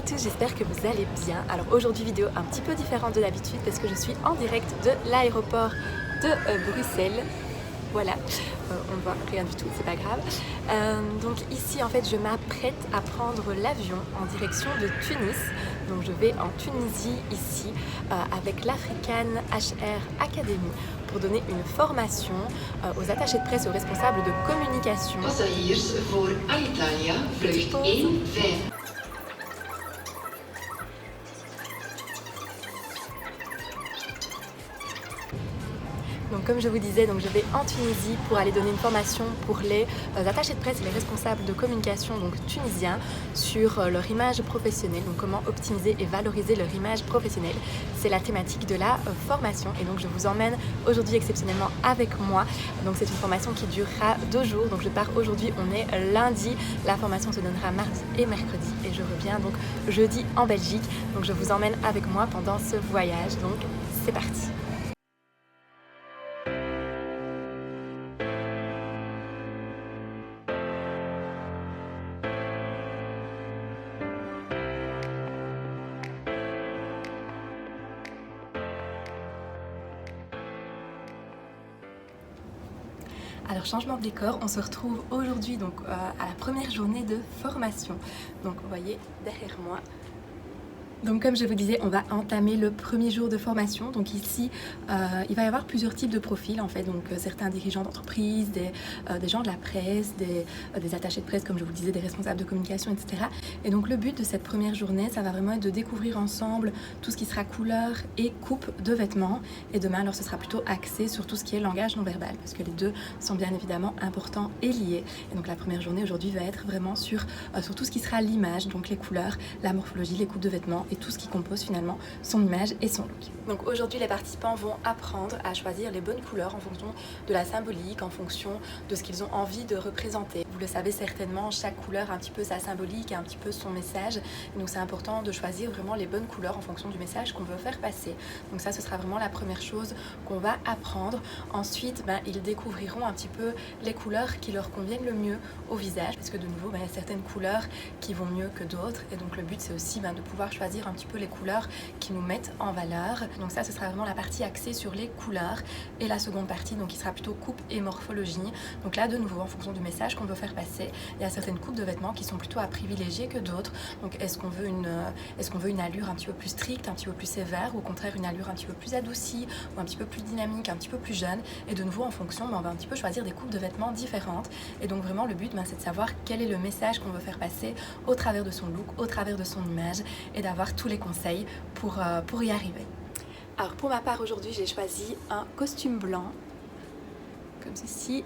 tous, j'espère que vous allez bien. Alors aujourd'hui vidéo un petit peu différente de d'habitude parce que je suis en direct de l'aéroport de Bruxelles. Voilà, on ne voit rien du tout, c'est pas grave. Donc ici en fait je m'apprête à prendre l'avion en direction de Tunis. Donc je vais en Tunisie ici avec l'African HR Academy pour donner une formation aux attachés de presse et aux responsables de communication. Passagiers voor Alitalia, vlucht 1-5. Donc comme je vous disais, donc je vais en Tunisie pour aller donner une formation pour les attachés de presse et les responsables de communication donc tunisiens sur leur image professionnelle, donc comment optimiser et valoriser leur image professionnelle. C'est la thématique de la formation et donc je vous emmène aujourd'hui exceptionnellement avec moi. Donc c'est une formation qui durera 2 jours, donc je pars aujourd'hui, on est lundi, la formation se donnera mardi et mercredi et je reviens donc jeudi en Belgique. Donc je vous emmène avec moi pendant ce voyage, donc c'est parti. Alors changement de décor, on se retrouve aujourd'hui donc à la première journée de formation. Donc vous voyez derrière moi. Donc comme je vous disais, on va entamer le premier jour de formation. Donc ici, il va y avoir plusieurs types de profils en fait. Donc certains dirigeants d'entreprise, des gens de la presse, des attachés de presse comme je vous le disais, des responsables de communication, etc. Et donc le but de cette première journée, ça va vraiment être de découvrir ensemble tout ce qui sera couleur et coupe de vêtements. Et demain, alors ce sera plutôt axé sur tout ce qui est langage non verbal parce que les deux sont bien évidemment importants et liés. Et donc la première journée aujourd'hui va être vraiment sur tout ce qui sera l'image, donc les couleurs, la morphologie, les coupes de vêtements et tout ce qui compose finalement son image et son look. Donc aujourd'hui les participants vont apprendre à choisir les bonnes couleurs en fonction de la symbolique, en fonction de ce qu'ils ont envie de représenter. Vous le savez certainement, chaque couleur a un petit peu sa symbolique et un petit peu son message. Et donc c'est important de choisir vraiment les bonnes couleurs en fonction du message qu'on veut faire passer. Donc ça ce sera vraiment la première chose qu'on va apprendre. Ensuite ils découvriront un petit peu les couleurs qui leur conviennent le mieux au visage parce que de nouveau il y a certaines couleurs qui vont mieux que d'autres et donc le but c'est aussi de pouvoir choisir un petit peu les couleurs qui nous mettent en valeur. Donc ça ce sera vraiment la partie axée sur les couleurs et la seconde partie donc qui sera plutôt coupe et morphologie. Donc là de nouveau en fonction du message qu'on veut faire passer, il y a certaines coupes de vêtements qui sont plutôt à privilégier que d'autres. Donc est-ce qu'on veut une allure un petit peu plus stricte, un petit peu plus sévère ou au contraire une allure un petit peu plus adoucie ou un petit peu plus dynamique, un petit peu plus jeune. Et de nouveau en fonction on va un petit peu choisir des coupes de vêtements différentes. Et donc vraiment le but c'est de savoir quel est le message qu'on veut faire passer au travers de son look, au travers de son image et d'avoir tous les conseils pour y arriver. Alors pour ma part aujourd'hui j'ai choisi un costume blanc comme ceci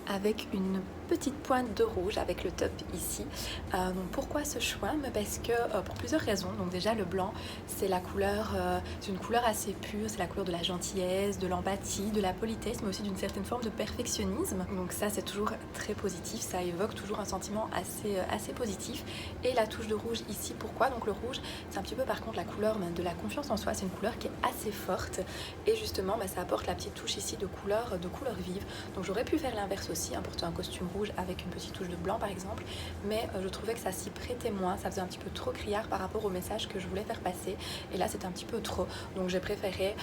avec une petite pointe de rouge avec le top ici. Donc pourquoi ce choix? Parce que pour plusieurs raisons. Donc déjà le blanc c'est la couleur, c'est une couleur assez pure, c'est la couleur de la gentillesse, de l'empathie, de la politesse, mais aussi d'une certaine forme de perfectionnisme. Donc ça c'est toujours très positif, ça évoque toujours un sentiment assez positif. Et la touche de rouge ici, pourquoi? Donc le rouge c'est un petit peu par contre la couleur de la confiance en soi, c'est une couleur qui est assez forte et justement ça apporte la petite touche ici de couleur vive. Donc j'aurais pu faire l'inverse aussi, porter un costume rouge avec une petite touche de blanc par exemple, mais je trouvais que ça s'y prêtait moins, ça faisait un petit peu trop criard par rapport au message que je voulais faire passer et là c'était un petit peu trop, donc j'ai préféré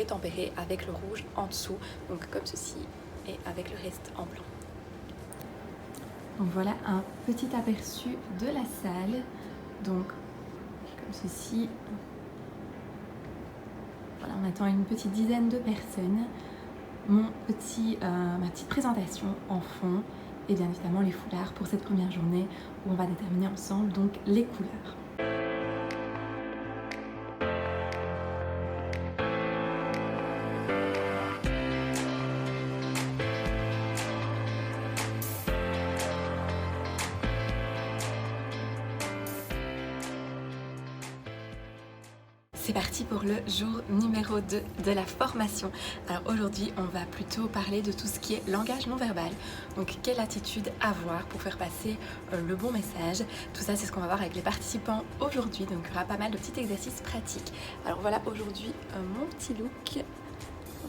tempérer avec le rouge en dessous, donc comme ceci et avec le reste en blanc. Donc voilà un petit aperçu de la salle, donc comme ceci. Voilà, on attend une petite dizaine de personnes. Ma petite présentation en fond et bien évidemment les foulards pour cette première journée où on va déterminer ensemble donc les couleurs. C'est parti pour le jour numéro 2 de la formation. Alors aujourd'hui, on va plutôt parler de tout ce qui est langage non verbal. Donc quelle attitude avoir pour faire passer le bon message. Tout ça, c'est ce qu'on va voir avec les participants aujourd'hui. Donc il y aura pas mal de petits exercices pratiques. Alors voilà aujourd'hui mon petit look.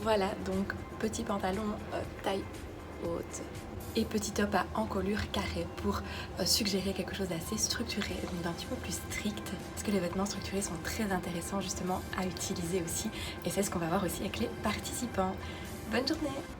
Voilà, donc petit pantalon taille haute. Et petit top à encolure carrée pour suggérer quelque chose d'assez structuré, donc d'un petit peu plus strict, parce que les vêtements structurés sont très intéressants justement à utiliser aussi, et c'est ce qu'on va voir aussi avec les participants. Bonne journée!